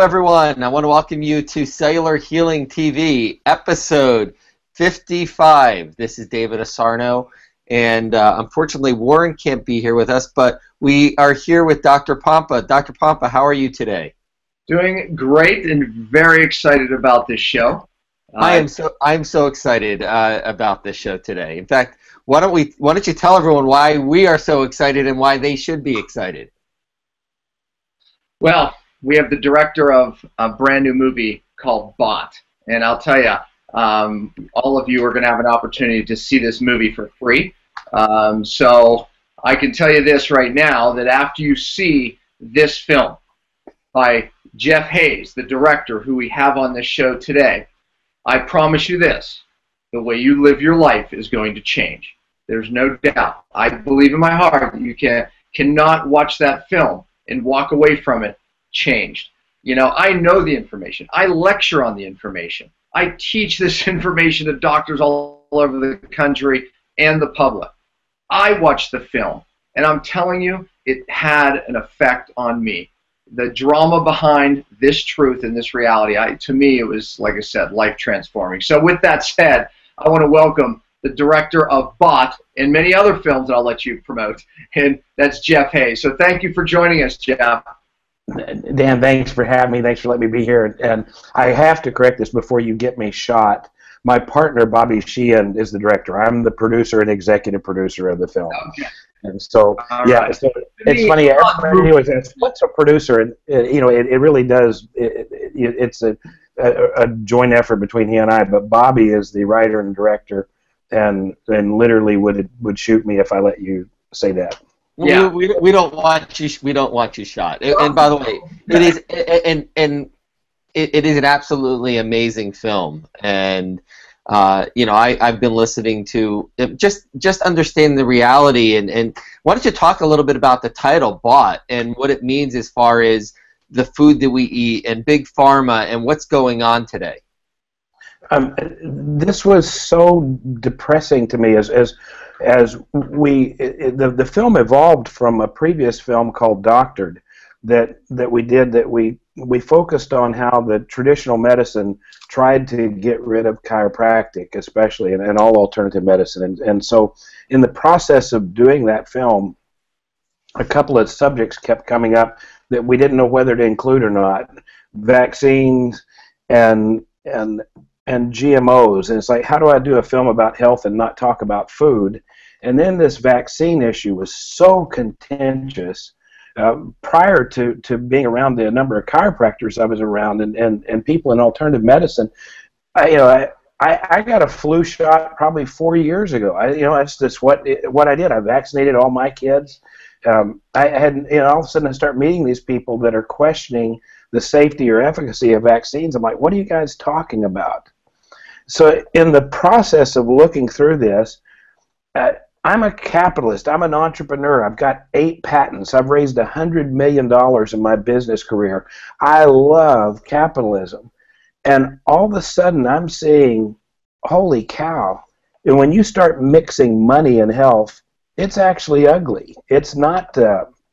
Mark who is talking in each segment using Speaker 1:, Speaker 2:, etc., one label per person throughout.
Speaker 1: everyone. I want to welcome you to Cellular Healing TV, episode 55. This is David Asarno, and unfortunately Warren can't be here with us, but we are here with Dr. Pompa. Dr. Pompa, how are you today?
Speaker 2: Doing great and very excited about this show.
Speaker 1: I'm so excited about this show today. In fact, why don't you tell everyone why we are so excited and why they should be excited?
Speaker 2: Well, we have the director of a brand new movie called Bot, and I'll tell you, all of you are going to have an opportunity to see this movie for free. So I can tell you this right now, that after you see this film by Jeff Hayes, the director who we have on this show today, I promise you this: the way you live your life is going to change. There's no doubt. I believe in my heart that you cannot watch that film and walk away from it changed. You know, I know the information. I lecture on the information. I teach this information to doctors all over the country and the public. I watched the film, and I'm telling you, it had an effect on me. The drama behind this truth and this reality, to me, it was, like I said, life transforming. So with that said, I want to welcome the director of Bot and many other films that I'll let you promote, and that's Jeff Hayes. So thank you for joining us, Jeff.
Speaker 3: Dan, thanks for having me. Thanks for letting me be here. And I have to correct this before you get me shot. My partner, Bobby Sheehan, is the director. I'm the producer and executive producer of the film. Okay. And so, yeah, so it's funny. Everybody always asks, "What's a producer?" And you know, it really does. It's a joint effort between he and I. But Bobby is the writer and director, and literally would shoot me if I let you say that.
Speaker 1: Yeah, we don't want you shot. And by the way, it is an absolutely amazing film. And you know, I've been listening to just understand the reality, and why don't you talk a little bit about the title Bot and what it means as far as the food that we eat and big pharma and what's going on today?
Speaker 3: This was so depressing to me as the film evolved from a previous film called Doctored that we focused on how the traditional medicine tried to get rid of chiropractic, especially, and all alternative medicine. And so in the process of doing that film, a couple of subjects kept coming up that we didn't know whether to include or not: vaccines and GMOs. And it's like, how do I do a film about health and not talk about food? And then this vaccine issue was so contentious. Prior to being around the number of chiropractors I was around and people in alternative medicine, I got a flu shot probably 4 years ago. That's just what I did. I vaccinated all my kids. I had, all of a sudden I start meeting these people that are questioning the safety or efficacy of vaccines. I'm like, what are you guys talking about? So in the process of looking through this, I'm a capitalist. I'm an entrepreneur. I've got 8 patents. I've raised $100 million in my business career. I love capitalism. And all of a sudden I'm seeing, holy cow, and when you start mixing money and health, it's actually ugly. It's not,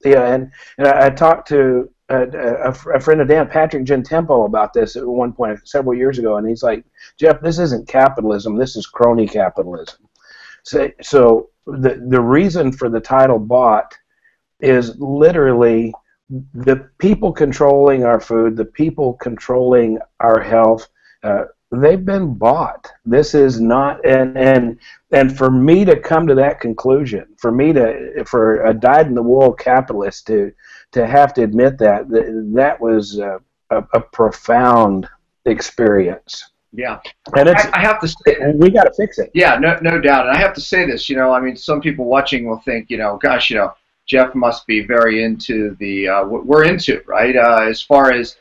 Speaker 3: and I talked to a friend of Dan, Patrick Gentempo, about this at one point several years ago, and he's like, Jeff, this isn't capitalism, this is crony capitalism. So the reason for the title Bot is literally the people controlling our food, the people controlling our health, they've been bought. This is not, and for me to come to that conclusion, for a dyed-in-the-wool capitalist to have to admit that was a profound experience.
Speaker 2: Yeah,
Speaker 3: and
Speaker 2: I have to say,
Speaker 3: we got to fix it.
Speaker 2: Yeah, no doubt. And I have to say this. I mean, some people watching will think, gosh, Jeff must be very into what we're into, right? As far as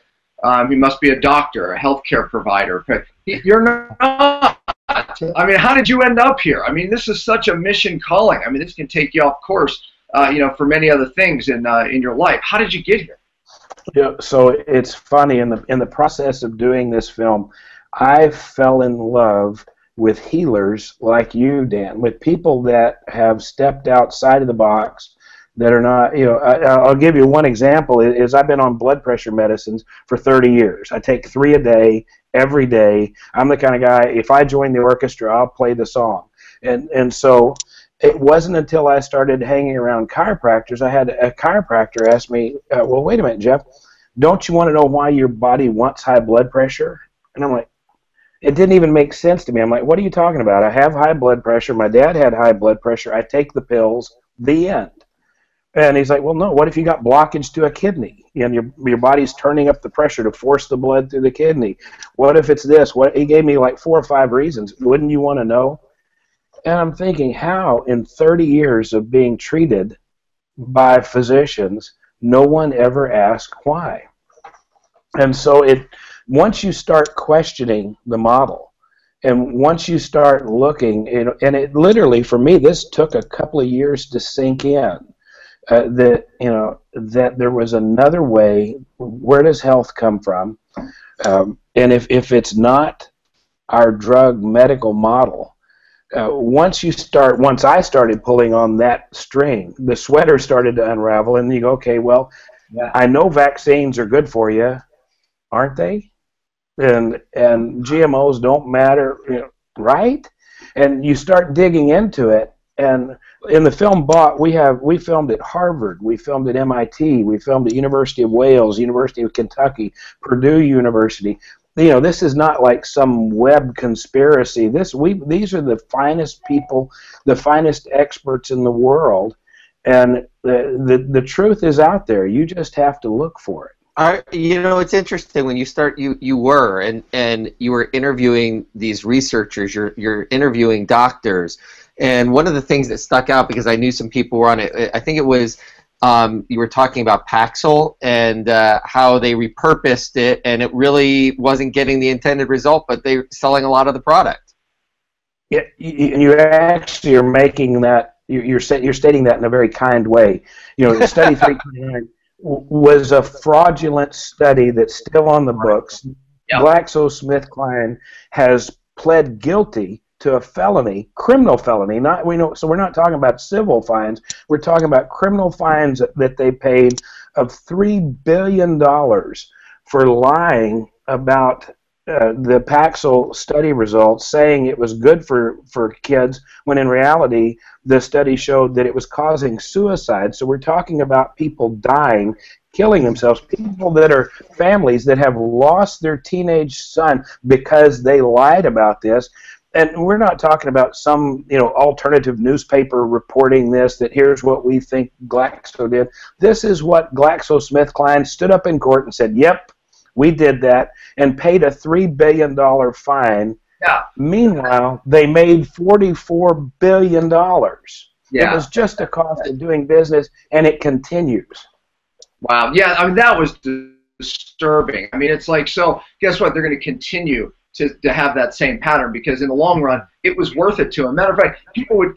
Speaker 2: he must be a doctor, a healthcare provider. But you're not. I mean, how did you end up here? I mean, this is such a mission calling. I mean, this can take you off course, for many other things in your life. How did you get here?
Speaker 3: Yeah, so it's funny, in the process of doing this film, I fell in love with healers like you, Dan, with people that have stepped outside of the box, that are not, I'll give you one example. Is I've been on blood pressure medicines for 30 years. I take 3 a day, every day. I'm the kind of guy, if I join the orchestra, I'll play the song. And so it wasn't until I started hanging around chiropractors, I had a chiropractor ask me, well, wait a minute, Jeff, don't you want to know why your body wants high blood pressure? And I'm like, it didn't even make sense to me. I'm like, what are you talking about? I have high blood pressure. My dad had high blood pressure. I take the pills. The end. And he's like, well, no, what if you got blockage to a kidney? And your body's turning up the pressure to force the blood through the kidney. What if it's this? He gave me like 4 or 5 reasons. Wouldn't you want to know? And I'm thinking, how in 30 years of being treated by physicians, no one ever asked why? And so once you start questioning the model, and once you start looking, and it literally, for me, this took a couple of years to sink in, that there was another way. Where does health come from? And if it's not our drug medical model, once I started pulling on that string, the sweater started to unravel, and you go, okay, well, yeah, I know vaccines are good for you, aren't they? And GMOs don't matter, right? And you start digging into it, and in the film Bought, we filmed at Harvard, we filmed at MIT, we filmed at University of Wales, University of Kentucky, Purdue University. This is not like some web conspiracy. These are the finest people, the finest experts in the world, and the truth is out there. You just have to look for it.
Speaker 1: It's interesting when you start. You were interviewing these researchers. You're interviewing doctors, and one of the things that stuck out, because I knew some people were on it. I think it was you were talking about Paxil and how they repurposed it, and it really wasn't getting the intended result, but they're selling a lot of the product.
Speaker 3: Yeah, you actually are making that. You're stating that in a very kind way. Study 329. Was a fraudulent study that's still on the books. Yep. GlaxoSmithKline has pled guilty to a felony, criminal felony. So we're not talking about civil fines. We're talking about criminal fines that they paid of $3 billion for lying about the Paxil study results, saying it was good for kids, when in reality the study showed that it was causing suicide. So we're talking about people dying, killing themselves, people that are families that have lost their teenage son because they lied about this. And we're not talking about some alternative newspaper reporting this, that here's what we think Glaxo did. This is what GlaxoSmithKline stood up in court and said, yep, we did that, and paid a $3 billion fine.
Speaker 2: Yeah.
Speaker 3: Meanwhile, they made $44 billion. Yeah. It was just a cost of doing business, and it continues.
Speaker 2: Wow. Yeah, I mean, that was disturbing. I mean, it's like, so guess what? They're going to continue to have that same pattern, because in the long run, it was worth it to them. Matter of fact,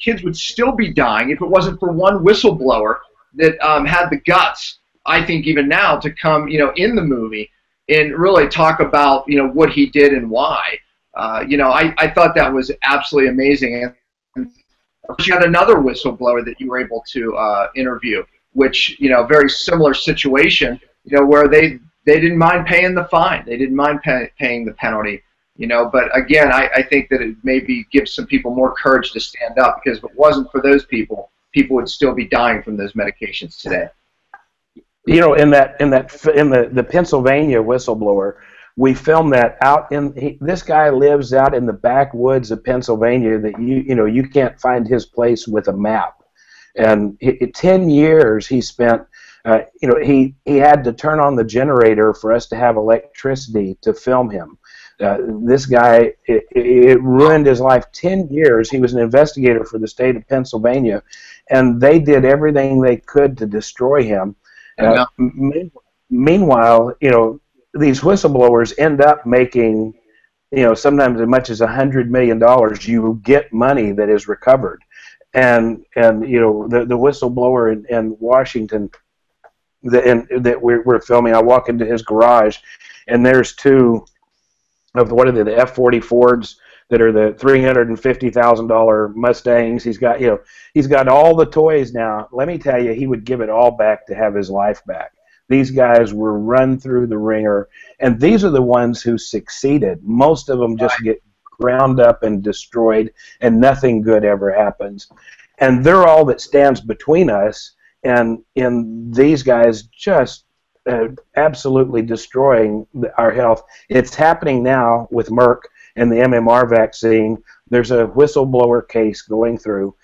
Speaker 2: kids would still be dying if it wasn't for one whistleblower that had the guts, I think even now, to come, in the movie and really talk about, what he did and why. I thought that was absolutely amazing. And you had another whistleblower that you were able to interview, which, very similar situation, where they didn't mind paying the fine. They didn't mind paying the penalty, But again, I think that it maybe gives some people more courage to stand up, because if it wasn't for those people, people would still be dying from those medications today.
Speaker 3: In the Pennsylvania whistleblower, we filmed that out in. This guy lives out in the backwoods of Pennsylvania. That you can't find his place with a map. And 10 years he spent. He had to turn on the generator for us to have electricity to film him. This guy, it ruined his life. 10 years. He was an investigator for the state of Pennsylvania, and they did everything they could to destroy him. Meanwhile, these whistleblowers end up making, sometimes as much as $100 million. You get money that is recovered, and the whistleblower in Washington that we're filming. I walk into his garage, and there's 2 of the F-40 Fords that are the $350,000 Mustangs. He's got, he's got all the toys now. Let me tell you, he would give it all back to have his life back. These guys were run through the ringer, and these are the ones who succeeded. Most of them just get ground up and destroyed, and nothing good ever happens. And they're all that stands between us and these guys just absolutely destroying our health. It's happening now with Merck and the MMR vaccine. There's a whistleblower case going through.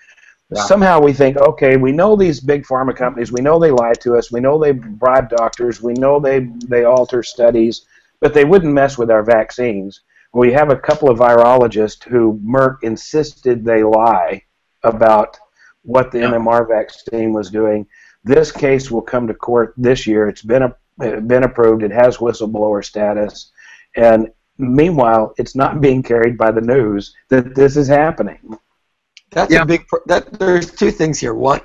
Speaker 3: Yeah. Somehow we think, okay, we know these big pharma companies, we know they lie to us, we know they bribe doctors, we know they alter studies, but they wouldn't mess with our vaccines. We have a couple of virologists who Merck insisted they lie about what the MMR vaccine was doing. This case will come to court this year. It's been approved. It has whistleblower status. And meanwhile, it's not being carried by the news that this is happening.
Speaker 1: That's a big. There's two things here. One,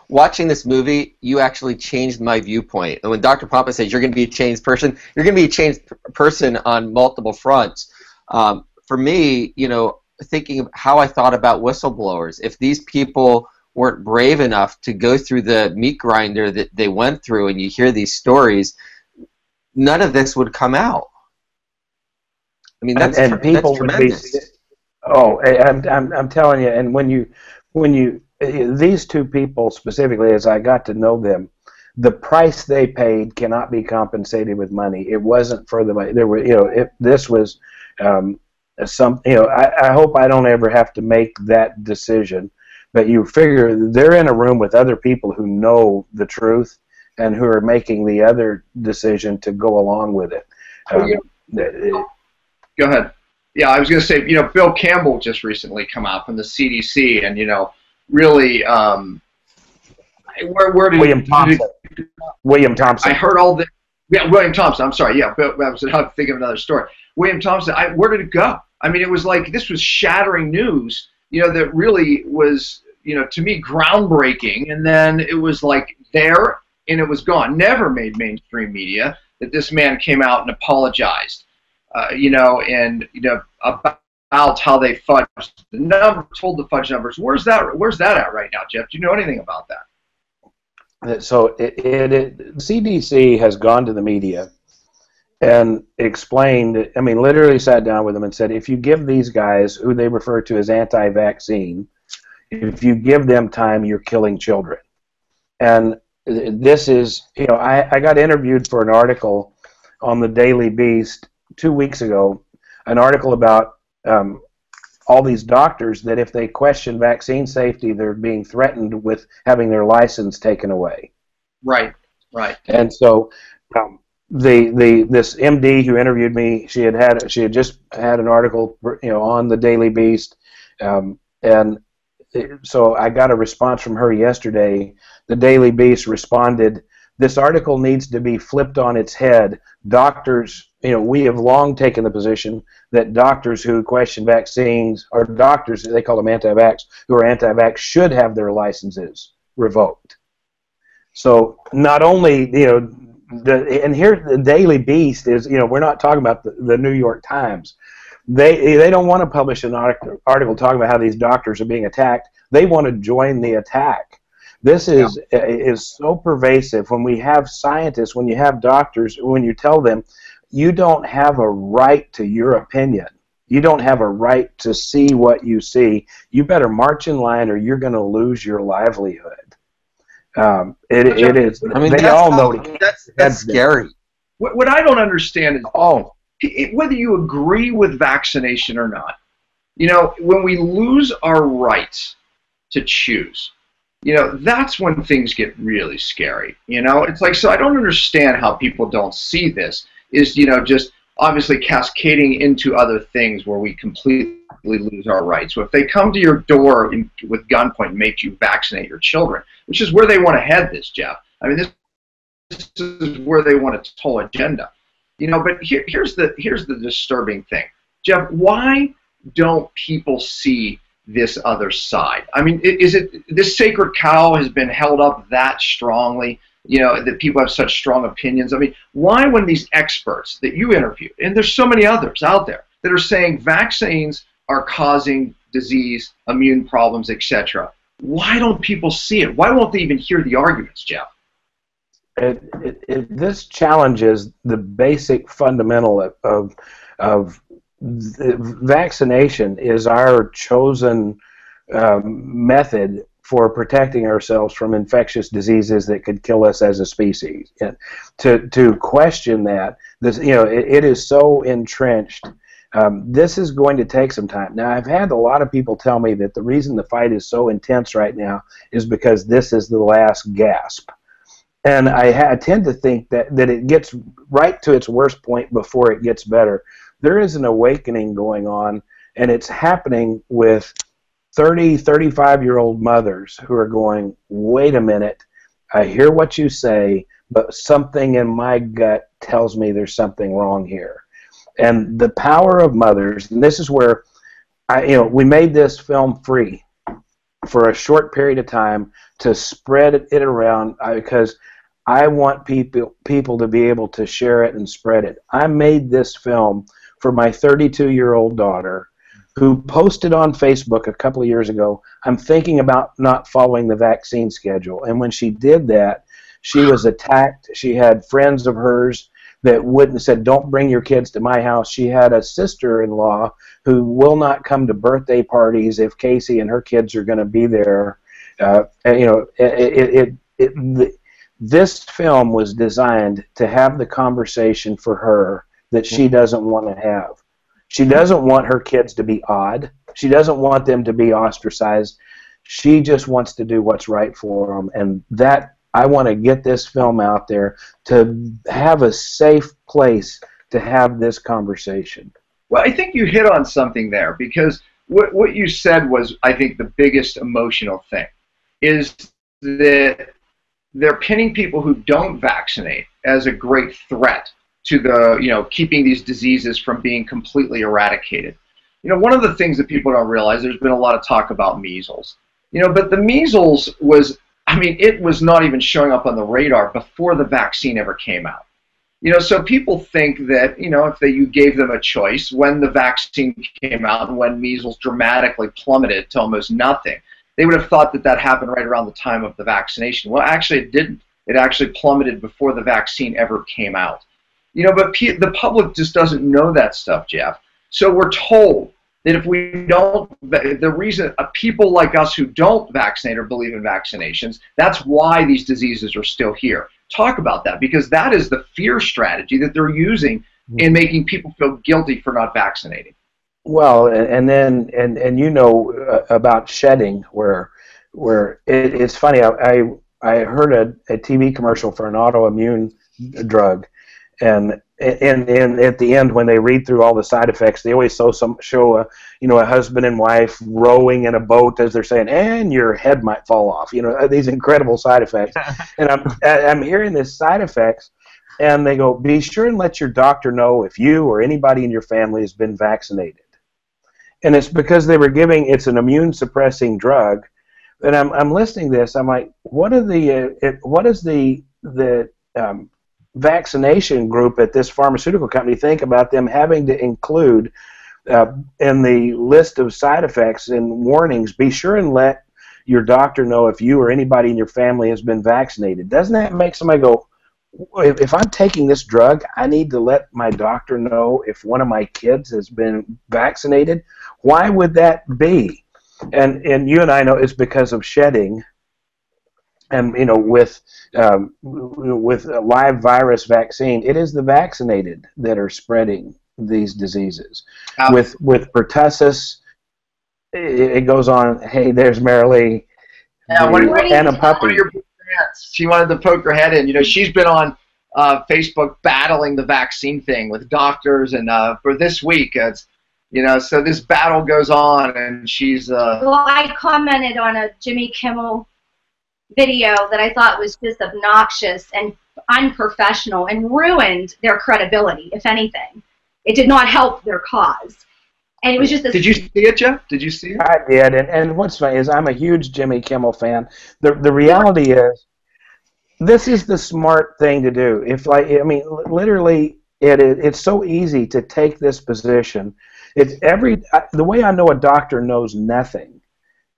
Speaker 1: watching this movie, you actually changed my viewpoint. And when Dr. Pompa says you're going to be a changed person, you're going to be a changed person on multiple fronts. For me, thinking of how I thought about whistleblowers, if these people weren't brave enough to go through the meat grinder that they went through, and you hear these stories, none of this would come out. I mean, that's
Speaker 3: people would be. Oh, I'm telling you, and when you these two people specifically, as I got to know them, the price they paid cannot be compensated with money. It wasn't for the money. There were, this was I hope I don't ever have to make that decision. But you figure they're in a room with other people who know the truth and who are making the other decision to go along with it.
Speaker 2: Go ahead. Yeah, I was going to say, Bill Campbell just recently come out from the CDC, and really, where did
Speaker 3: William Thompson? William Thompson.
Speaker 2: I heard all the. Yeah, William Thompson. I'm sorry. Yeah, I was thinking of another story. William Thompson. Where did it go? I mean, it was like this was shattering news. That really was, to me, groundbreaking. And then it was like there, and it was gone. Never made mainstream media that this man came out and apologized. About how they fudged the number, told the fudge numbers. Where's that at right now, Jeff? Do you know anything about that?
Speaker 3: So CDC has gone to the media and explained, I mean, literally sat down with them and said, if you give these guys, who they refer to as anti-vaccine, if you give them time, you're killing children. And this is, I got interviewed for an article on the Daily Beast 2 weeks ago, an article about all these doctors that if they question vaccine safety, they're being threatened with having their license taken away.
Speaker 2: Right.
Speaker 3: And so this MD who interviewed me, she had just had an article, on the Daily Beast, and so I got a response from her yesterday. The Daily Beast responded, "This article needs to be flipped on its head. Doctors, we have long taken the position that doctors who question vaccines, or doctors, they call them anti-vax, who are anti-vax, should have their licenses revoked." So not only, and here the Daily Beast is, we're not talking about the New York Times. They don't want to publish an article talking about how these doctors are being attacked. They want to join the attack. This is so pervasive. When we have scientists, when you have doctors, when you tell them, you don't have a right to your opinion. You don't have a right to see what you see. You better march in line or you're going to lose your livelihood. It is. I mean, they all know
Speaker 1: that's scary.
Speaker 2: What I don't understand is whether you agree with vaccination or not. When we lose our rights to choose, that's when things get really scary. It's like, so I don't understand how people don't see this. Is just obviously cascading into other things where we completely lose our rights. So if they come to your door with gunpoint and make you vaccinate your children, which is where they want to head this, Jeff. I mean, this is where they want its whole agenda. But here's the disturbing thing, Jeff. Why don't people see this other side? I mean, is it this sacred cow has been held up that strongly? That people have such strong opinions. I mean, why, when these experts that you interviewed, and there's so many others out there that are saying vaccines are causing disease, immune problems, etc. Why don't people see it? Why won't they even hear the arguments, Jeff?
Speaker 3: This challenges the basic fundamental of vaccination is our chosen method for protecting ourselves from infectious diseases that could kill us as a species. And to question that, this, it is so entrenched. This is going to take some time. Now, I've had a lot of people tell me that the reason the fight is so intense right now is because this is the last gasp. And I tend to think that it gets right to its worst point before it gets better. There is an awakening going on, and it's happening with 30, 35-year-old mothers who are going, wait a minute, I hear what you say, but something in my gut tells me there's something wrong here. And the power of mothers, and this is where we made this film free for a short period of time to spread it around because I want people to be able to share it and spread it. I made this film for my 32-year-old daughter who posted on Facebook a couple of years ago, I'm thinking about not following the vaccine schedule. And when she did that, she was attacked. She had friends of hers that said, don't bring your kids to my house. She had a sister-in-law who will not come to birthday parties if Casey and her kids are going to be there. This film was designed to have the conversation for her that she doesn't want to have. She doesn't want her kids to be odd. She doesn't want them to be ostracized. She just wants to do what's right for them. And that, I want to get this film out there to have a safe place to have this conversation.
Speaker 2: Well, I think you hit on something there, because what you said was, I think, the biggest emotional thing, is that they're pinning people who don't vaccinate as a great threat to the, keeping these diseases from being completely eradicated. One of the things that people don't realize, there's been a lot of talk about measles. But the measles was, it was not even showing up on the radar before the vaccine ever came out. So people think that, if you gave them a choice, when the vaccine came out and when measles dramatically plummeted to almost nothing, they would have thought that that happened right around the time of the vaccination. Well, actually, it didn't. It actually plummeted before the vaccine ever came out. But the public just doesn't know that stuff, Jeff. So we're told that if we don't, the reason people like us who don't vaccinate or believe in vaccinations, that's why these diseases are still here. Talk about that, because that is the fear strategy that they're using in making people feel guilty for not vaccinating.
Speaker 3: Well, and then about shedding, where it's funny. I heard a TV commercial for an autoimmune drug, and at the end, when they read through all the side effects, they always show a husband and wife rowing in a boat as they're saying, and your head might fall off. These incredible side effects, and I'm hearing these side effects. And they go, be sure and let your doctor know if you or anybody in your family has been vaccinated. And it's because they were it's an immune suppressing drug. And I'm listening to this. I'm like, what is the vaccination group at this pharmaceutical company think about them having to include in the list of side effects and warnings, be sure and let your doctor know if you or anybody in your family has been vaccinated? Doesn't that make somebody go, if I'm taking this drug, I need to let my doctor know if one of my kids has been vaccinated? Why would that be? And you and I know it's because of shedding. And with a live virus vaccine, it is the vaccinated that are spreading these diseases. With pertussis, it goes on. Hey, there's Marilee. And a puppy.
Speaker 2: She wanted to poke her head in. She's been on Facebook battling the vaccine thing with doctors, and for this week, it's so this battle goes on, and she's.
Speaker 4: Well, I commented on a Jimmy Kimmel video that I thought was just obnoxious and unprofessional and ruined their credibility. If anything, it did not help their cause. And it was just.
Speaker 2: Did you see it, Jeff? Did you see it?
Speaker 3: I did, and what's funny is I'm a huge Jimmy Kimmel fan. The reality is, this is the smart thing to do. Literally, it's so easy to take this position The way I know a doctor knows nothing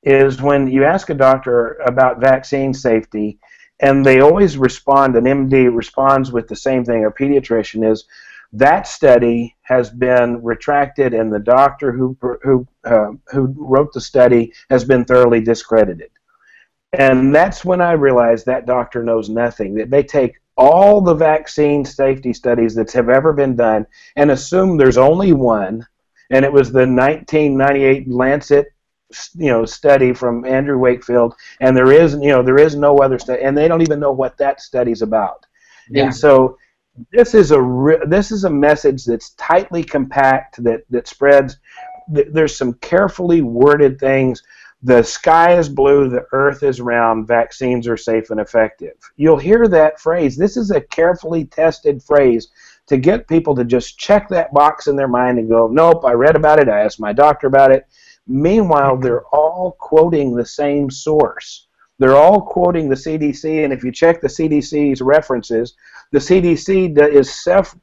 Speaker 3: is when you ask a doctor about vaccine safety, and they always respond, an MD responds with the same thing, a pediatrician is, that study has been retracted, and the doctor who wrote the study has been thoroughly discredited. And that's when I realized that doctor knows nothing, that they take all the vaccine safety studies that have ever been done and assume there's only one, and it was the 1998 Lancet study from Andrew Wakefield, and there is no other study, and they don't even know what that study's about. Yeah. And so this is a message that's tightly compact, that spreads. There's some carefully worded things. The sky is blue, the earth is round, vaccines are safe and effective. You'll hear that phrase. This is a carefully tested phrase to get people to just check that box in their mind and go, nope, I read about it, I asked my doctor about it. Meanwhile, they're all quoting the same source. They're all quoting the CDC, and if you check the CDC's references, the CDC is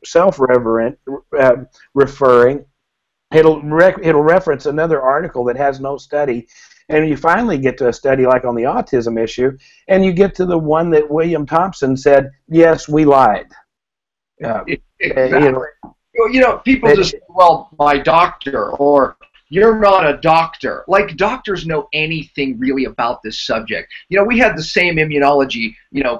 Speaker 3: self-referring. It'll reference another article that has no study, and you finally get to a study like on the autism issue, and you get to the one that William Thompson said, yes, we lied.
Speaker 2: Exactly. People just say, well, my doctor, or you're not a doctor. Like doctors know anything really about this subject. We had the same immunology,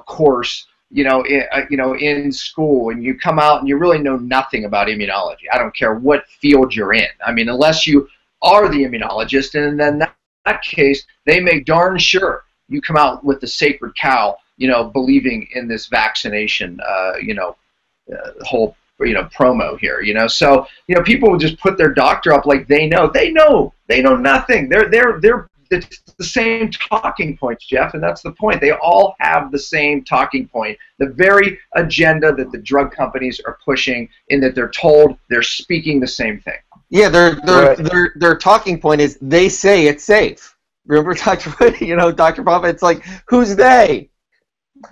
Speaker 2: course, in school, and you come out and you really know nothing about immunology. I don't care what field you're in. I mean, unless you are the immunologist, and then that case, they make darn sure you come out with the sacred cow, believing in this vaccination, whole promo here, So people will just put their doctor up like they know. They know nothing. It's the same talking points, Jeff, and that's the point. They all have the same talking point, the very agenda that the drug companies are pushing, in that they're told they're speaking the same thing.
Speaker 1: Yeah, their talking point is they say it's safe. Remember, Dr. Pompa, it's like, who's they?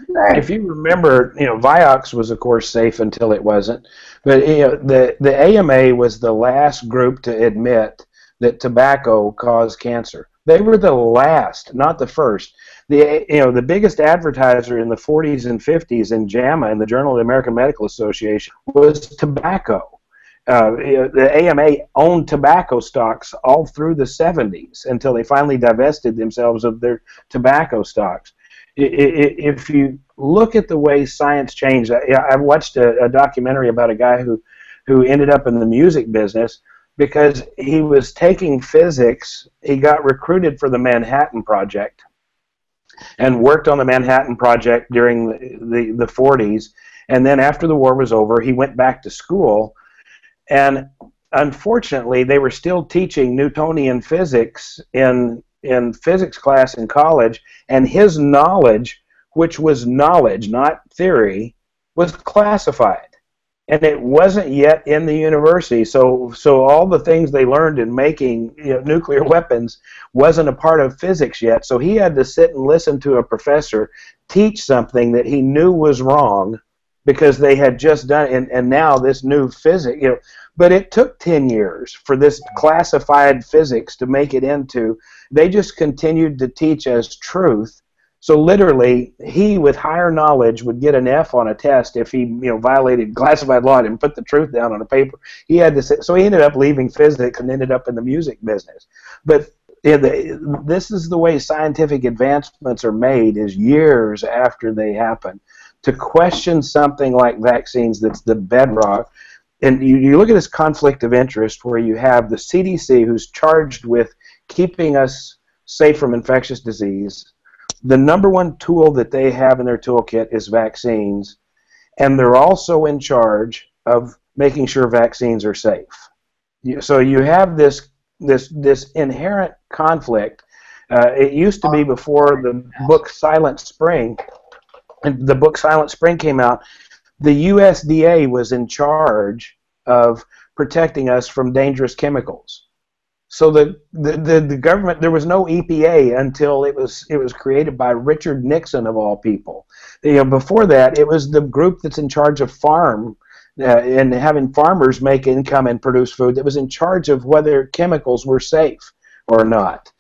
Speaker 3: If you remember, Vioxx was, of course, safe until it wasn't. But the AMA was the last group to admit that tobacco caused cancer. They were the last, not the first. The biggest advertiser in the 40s and 50s in JAMA, in the Journal of the American Medical Association, was tobacco. The AMA owned tobacco stocks all through the 70s until they finally divested themselves of their tobacco stocks. If you look at the way science changed, I watched a documentary about a guy who ended up in the music business because he was taking physics. He got recruited for the Manhattan Project and worked on the Manhattan Project during the 40s. And then after the war was over, he went back to school. And unfortunately, they were still teaching Newtonian physics in physics class in college, and his knowledge, which was knowledge, not theory, was classified. And it wasn't yet in the university, so all the things they learned in making nuclear weapons wasn't a part of physics yet. So he had to sit and listen to a professor teach something that he knew was wrong because they had just done it, and now this new physics, but it took 10 years for this classified physics to make it into. They just continued to teach as truth. So literally, he with higher knowledge would get an F on a test if he violated classified law and put the truth down on a paper. He had to say, so he ended up leaving physics and ended up in the music business. But this is the way scientific advancements are made, is years after they happen. To question something like vaccines that's the bedrock. And you look at this conflict of interest where you have the CDC, who's charged with keeping us safe from infectious disease. The number one tool that they have in their toolkit is vaccines, and they're also in charge of making sure vaccines are safe. So you have this inherent conflict. It used to be before the book Silent Spring. And the book Silent Spring came out, the USDA was in charge of protecting us from dangerous chemicals. So the government, there was no EPA until it was created by Richard Nixon of all people. Before that, it was the group that's in charge of farm and having farmers make income and produce food that was in charge of whether chemicals were safe or not.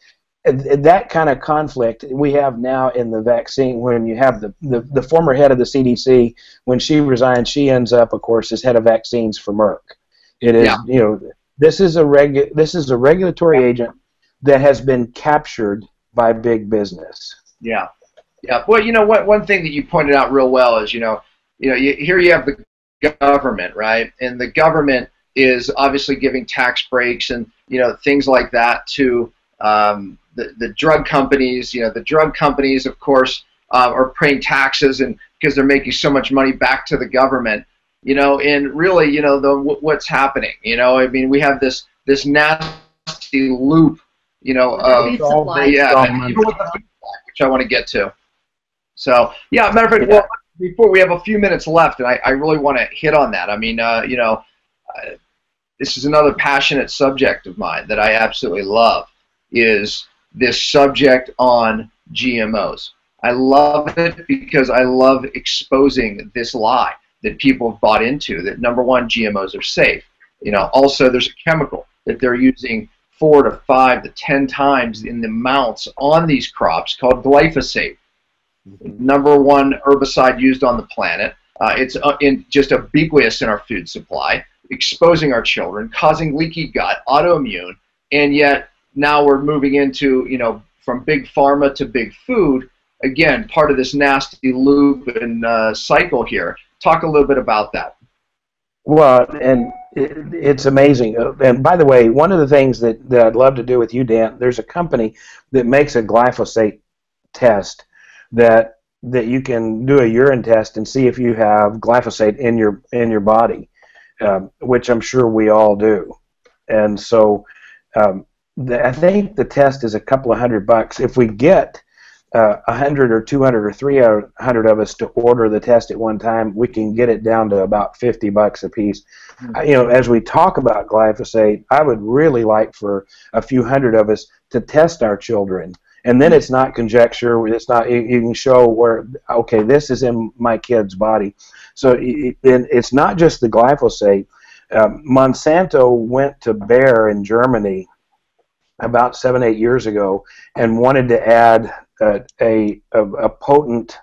Speaker 3: That kind of conflict we have now in the vaccine. When you have the former head of the CDC, when she resigns, she ends up, of course, as head of vaccines for Merck. It is, you know, this is a regulatory agent that has been captured by big business.
Speaker 2: Yeah, yeah. Well, you know what? One thing that you pointed out real well is, here you have the government, right? And the government is obviously giving tax breaks and things like that to the drug companies. The drug companies, of course, are paying taxes, and because they're making so much money back to the government. And really, what's happening? I mean, we have this nasty loop, of
Speaker 4: Food supply.
Speaker 2: even with the food supply, which I want to get to. So, yeah, matter of fact, well, before we have a few minutes left, and I really want to hit on that. I mean, this is another passionate subject of mine that I absolutely love, is this subject on GMOs. I love it because I love exposing this lie that people have bought into, that number one, GMOs are safe. Also there's a chemical that they're using 4 to 5 to 10 times in the amounts on these crops called glyphosate. Number one herbicide used on the planet. It's just ubiquitous in our food supply, exposing our children, causing leaky gut, autoimmune, and yet now we're moving into, from big pharma to big food, again, part of this nasty loop and cycle here. Talk a little bit about that.
Speaker 3: Well, and it's amazing. And by the way, one of the things that I'd love to do with you, Dan, there's a company that makes a glyphosate test that you can do a urine test and see if you have glyphosate in your body, which I'm sure we all do. And so I think the test is a couple of $100. If we get 100 or 200 or 300 of us to order the test at one time, we can get it down to about $50 a piece. As we talk about glyphosate, I would really like for a few hundred of us to test our children. And then it's not conjecture. It's not. You can show where, okay, this is in my kid's body. So it's not just the glyphosate. Monsanto went to Bayer in Germany about 7-8 years ago and wanted to add a potent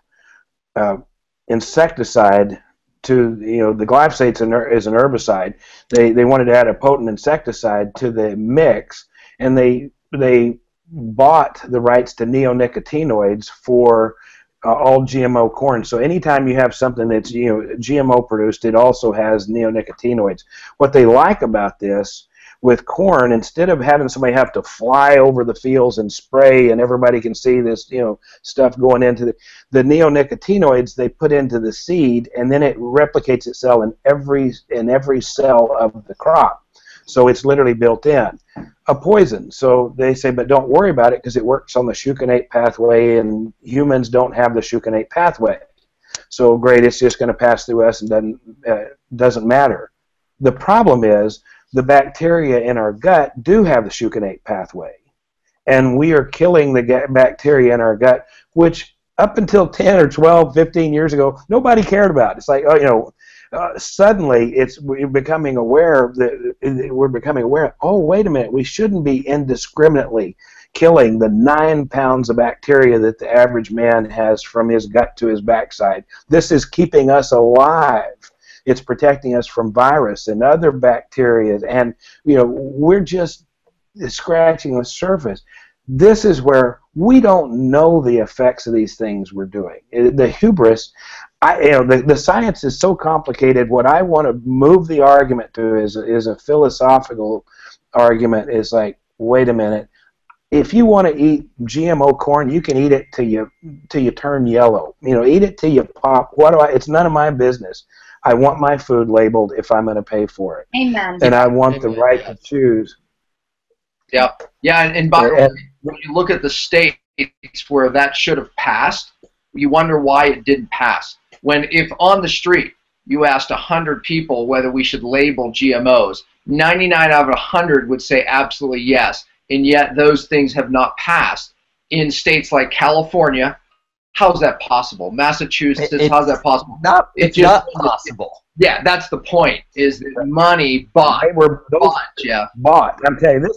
Speaker 3: insecticide to, the glyphosate is an herbicide. They wanted to add a potent insecticide to the mix, and they bought the rights to neonicotinoids for all GMO corn. So anytime you have something that's GMO produced, it also has neonicotinoids. What they like about this with corn, instead of having somebody have to fly over the fields and spray and everybody can see this stuff going into the neonicotinoids, they put into the seed, and then it replicates itself in every cell of the crop. So it's literally built in. A poison. So they say, but don't worry about it because it works on the succinate pathway, and humans don't have the succinate pathway. So great, it's just going to pass through us and doesn't matter. The problem is the bacteria in our gut do have the succinate pathway, and we are killing the bacteria in our gut, which up until 10 or 12, 15 years ago, nobody cared about. It's like, suddenly we're becoming aware oh, wait a minute, we shouldn't be indiscriminately killing the 9 pounds of bacteria that the average man has from his gut to his backside. This is keeping us alive. It's protecting us from virus and other bacteria, and we're just scratching the surface. This is where we don't know the effects of these things we're doing. The hubris, the science is so complicated. What I want to move the argument to is a philosophical argument. Is like, wait a minute. If you want to eat GMO corn, you can eat it till you turn yellow. Eat it till you pop. It's none of my business. I want my food labeled if I'm going to pay for it.
Speaker 4: Amen.
Speaker 3: And I want the right to choose.
Speaker 2: Yeah. Yeah, and by the way, when you look at the states where that should have passed, you wonder why it didn't pass. If on the street you asked 100 people whether we should label GMOs, 99 out of 100 would say absolutely yes, and yet those things have not passed. In states like California, how's that possible? Massachusetts, how's that possible?
Speaker 1: It's not possible.
Speaker 2: Yeah, that's the point. Is that money bought?
Speaker 3: They were
Speaker 2: bought, Jeff.
Speaker 3: Bought. I'm telling you,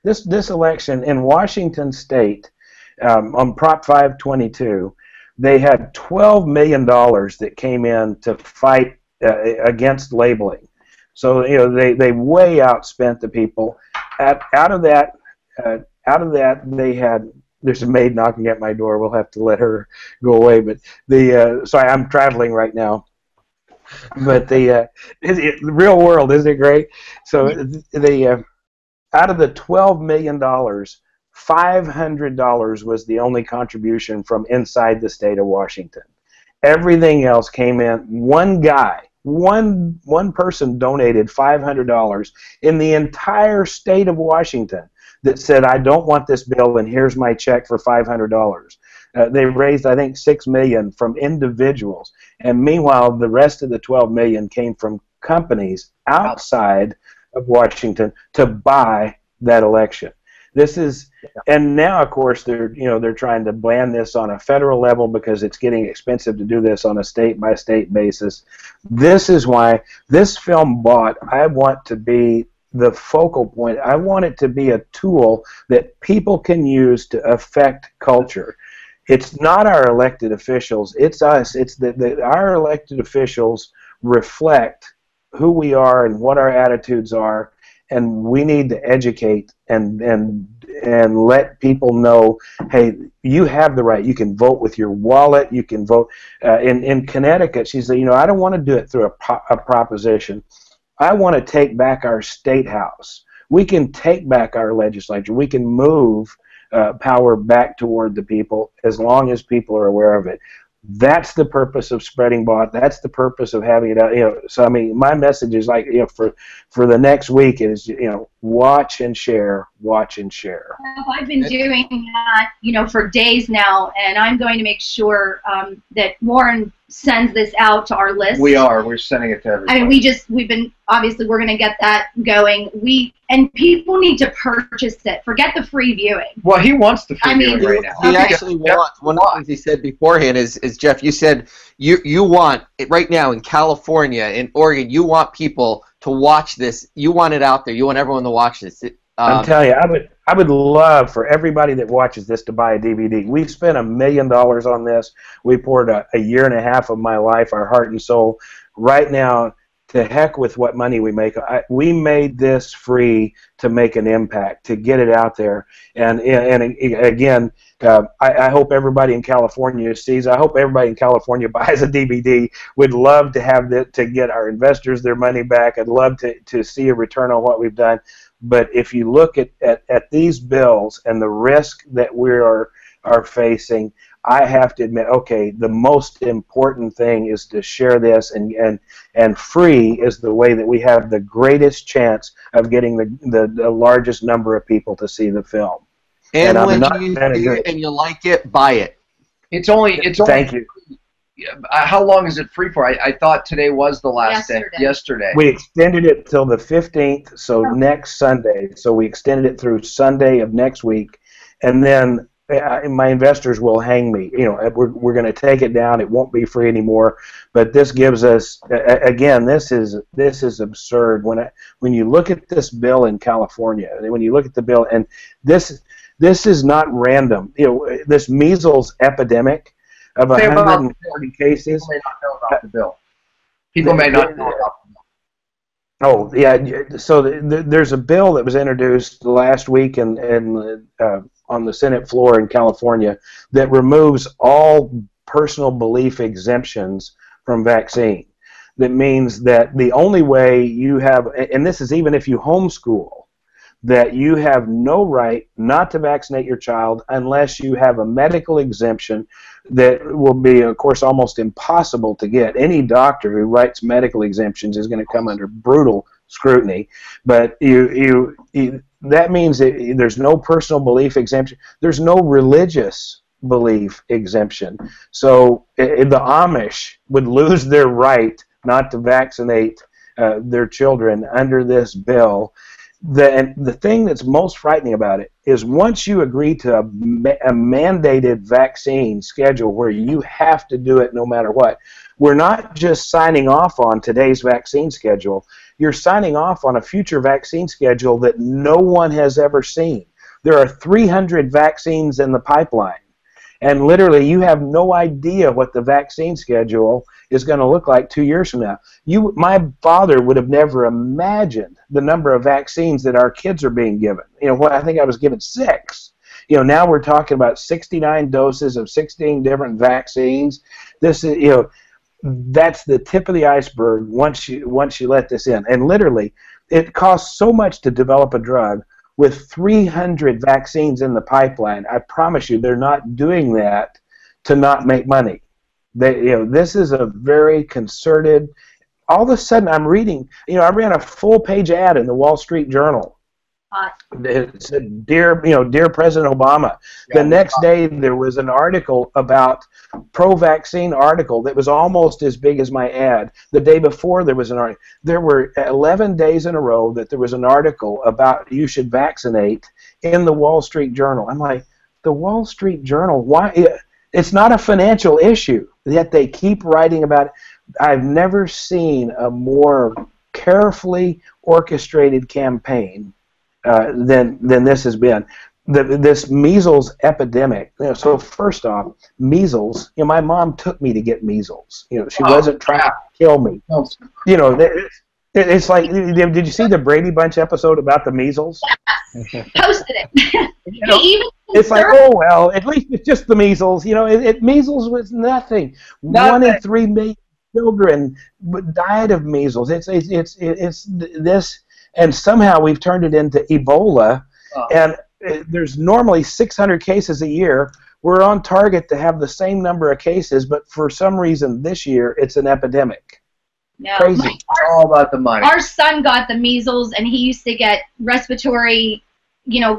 Speaker 3: this election in Washington State on Prop 522. They had $12 million that came in to fight against labeling. So they way outspent the people. Out of that, they had. There's a maid knocking at my door. We'll have to let her go away. But sorry, I'm traveling right now. But the real world, isn't it great? So out of the $12 million, $500 was the only contribution from inside the state of Washington. Everything else came in. One guy, one person donated $500 in the entire state of Washington that said, I don't want this bill, and here's my check for $500. They raised, I think, $6 million from individuals, and meanwhile, the rest of the $12 million came from companies outside of Washington to buy that election. This is, and now, of course, they're trying to ban this on a federal level because it's getting expensive to do this on a state-by-state basis. This is why this film Bought, I want to be the focal point. I want it to be a tool that people can use to affect culture. It's not our elected officials. It's us. It's that our elected officials reflect who we are and what our attitudes are, and we need to educate and let people know, hey, you have the right. You can vote with your wallet. You can vote. In Connecticut, she said, I don't want to do it through a proposition. I want to take back our state house. We can take back our legislature. We can move power back toward the people as long as people are aware of it. That's the purpose of spreading Bought. That's the purpose of having it out. So I mean, my message is like, for the next week is, watch and share, watch and share.
Speaker 4: I've been doing that, for days now, and I'm going to make sure that Warren sends this out to our list.
Speaker 2: We're sending it to everybody.
Speaker 4: I mean, we're going to get that going. And people need to purchase it. Forget the free viewing.
Speaker 2: Well, he wants the free viewing right now.
Speaker 1: He actually wants, one of the things he said beforehand is Jeff, you said you want, right now in California, in Oregon, you want people to watch this. You want it out there. You want everyone to watch this.
Speaker 3: I'm telling you, I would love for everybody that watches this to buy a DVD. We've spent $1 million on this. We poured a year and a half of my life, our heart and soul. Right now, to heck with what money we make. We made this free to make an impact, to get it out there. And again, I hope everybody in California sees. I hope everybody in California buys a DVD. We'd love to have to get our investors their money back. I'd love to see a return on what we've done. But if you look at these bills and the risk that we are facing, I have to admit, okay, the most important thing is to share this, and free is the way that we have the greatest chance of getting the largest number of people to see the film.
Speaker 1: And when you see it and you like it, buy it.
Speaker 2: It's only.
Speaker 3: Thank you.
Speaker 2: How long is it free for? I thought today was the last day. Yesterday.
Speaker 3: We extended it till the 15th, so next Sunday. So we extended it through Sunday of next week, and then my investors will hang me. We're going to take it down. It won't be free anymore. But this gives us, again, this is absurd. When you look at this bill in California, when you look at the bill, and this is not random. This measles epidemic of 140 cases.
Speaker 2: People may not know about the bill. People may not know about the bill.
Speaker 3: Oh, yeah. So there's a bill that was introduced last week on the Senate floor in California that removes all personal belief exemptions from vaccine. That means that the only way you have, and this is even if you homeschool, that you have no right not to vaccinate your child unless you have a medical exemption that will be, of course, almost impossible to get. Any doctor who writes medical exemptions is going to come under brutal scrutiny. But that means that there's no personal belief exemption. There's no religious belief exemption. So the Amish would lose their right not to vaccinate their children under this bill. the thing that's most frightening about it is once you agree to a mandated vaccine schedule where you have to do it no matter what, we're not just signing off on today's vaccine schedule. You're signing off on a future vaccine schedule that no one has ever seen. There are 300 vaccines in the pipeline. And literally, you have no idea what the vaccine schedule is going to look like 2 years from now. My father would have never imagined the number of vaccines that our kids are being given. I think I was given 6. Now we're talking about 69 doses of 16 different vaccines. This is, that's the tip of the iceberg once you let this in. And literally, it costs so much to develop a drug. With 300 vaccines in the pipeline, I promise you they're not doing that to not make money. This is a very concerted. All of a sudden, I'm reading. I ran a full-page ad in the Wall Street Journal. It said, "Dear President Obama." The next day, there was an article about pro-vaccine article that was almost as big as my ad. The day before, there was an article. There were 11 days in a row that there was an article about you should vaccinate in the Wall Street Journal. I'm like, the Wall Street Journal? Why? It's not a financial issue, yet they keep writing about it. I've never seen a more carefully orchestrated campaign than this has been. This measles epidemic. So first off, measles. My mom took me to get measles. She wasn't trying to kill me. It's like, did you see the Brady Bunch episode about the measles?
Speaker 4: Posted it.
Speaker 3: It's like, oh well, at least it's just the measles. Measles was nothing. 1 in 3 million children died of measles. It's this. And somehow we've turned it into Ebola, and there's normally 600 cases a year. We're on target to have the same number of cases, but for some reason this year it's an epidemic.
Speaker 4: No.
Speaker 3: Crazy.
Speaker 2: It's all about the money.
Speaker 4: Our son got the measles, and he used to get respiratory,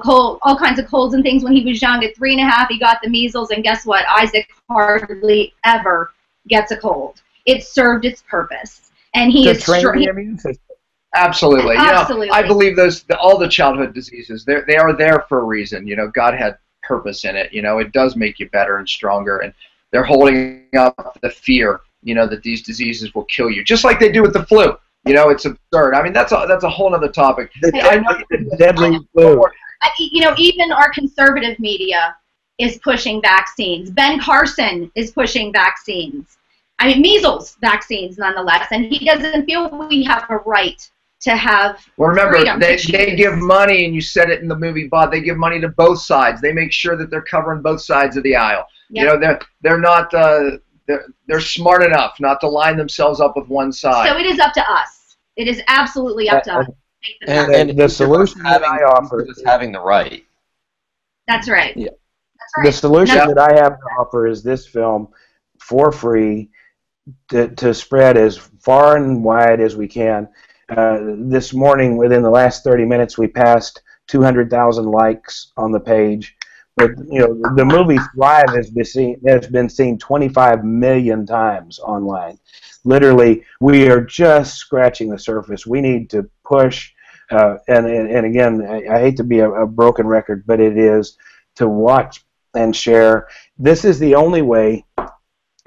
Speaker 4: cold, all kinds of colds and things when he was young. At 3 and a half, he got the measles, and guess what? Isaac hardly ever gets a cold. It served its purpose, and he is
Speaker 3: train the immune system.
Speaker 2: Absolutely.
Speaker 4: Absolutely.
Speaker 2: I believe all the childhood diseases, they are there for a reason. God had purpose in it. It does make you better and stronger, and they're holding up the fear, that these diseases will kill you, just like they do with the flu. It's absurd. I mean, that's a whole other topic. I know
Speaker 3: the deadly flu.
Speaker 4: Even our conservative media is pushing vaccines. Ben Carson is pushing vaccines. I mean, measles vaccines, nonetheless, and he doesn't feel we have a right to have.
Speaker 2: Well, remember,
Speaker 4: freedom
Speaker 2: they
Speaker 4: to
Speaker 2: give money, and you said it in the movie, Bob. They give money to both sides. They make sure that they're covering both sides of the aisle. Yep. They're not. They're smart enough not to line themselves up with one side.
Speaker 4: So it is up to us. It is absolutely up to us.
Speaker 3: And the solution that I offer
Speaker 1: is having the right.
Speaker 4: That's right.
Speaker 3: Yeah.
Speaker 4: That's right.
Speaker 3: The solution that I have to offer is this film for free to spread as far and wide as we can. This morning, within the last 30 minutes, we passed 200,000 likes on the page. But the movie Thrive has been seen 25 million times online. Literally, we are just scratching the surface. We need to push, and again, I hate to be a broken record, but it is to watch and share. This is the only way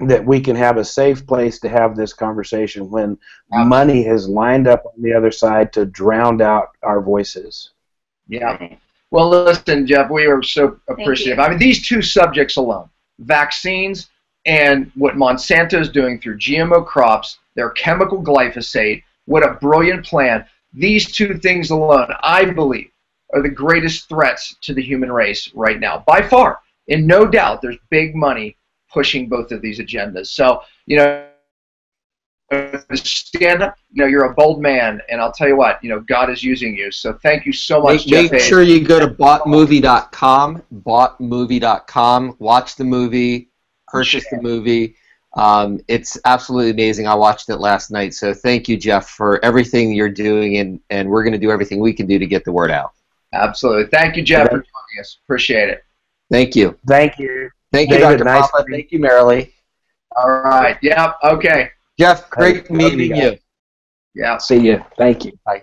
Speaker 3: that we can have a safe place to have this conversation when money has lined up on the other side to drown out our voices.
Speaker 2: Yeah. Well, listen, Jeff, we are so appreciative. I mean, these two subjects alone, vaccines and what Monsanto is doing through GMO crops, their chemical glyphosate, what a brilliant plan. These two things alone, I believe, are the greatest threats to the human race right now, by far. And no doubt there's big money pushing both of these agendas. So, stand up. You're a bold man, and I'll tell you what, God is using you. So thank you so much, Jeff.
Speaker 1: Make sure you go to boughtmovie.com, boughtmovie.com, watch the movie, purchase the movie. It's absolutely amazing. I watched it last night. So thank you, Jeff, for everything you're doing, and we're going to do everything we can do to get the word out.
Speaker 2: Absolutely. Thank you, Jeff, for joining us. Appreciate it.
Speaker 1: Thank you.
Speaker 3: Thank you.
Speaker 1: Thank you, Dr. Pompa. Thank you, Marilee.
Speaker 2: All right. Yeah. Okay.
Speaker 1: Jeff, great meeting you.
Speaker 2: Yeah.
Speaker 3: See you. Thank you.
Speaker 1: Bye.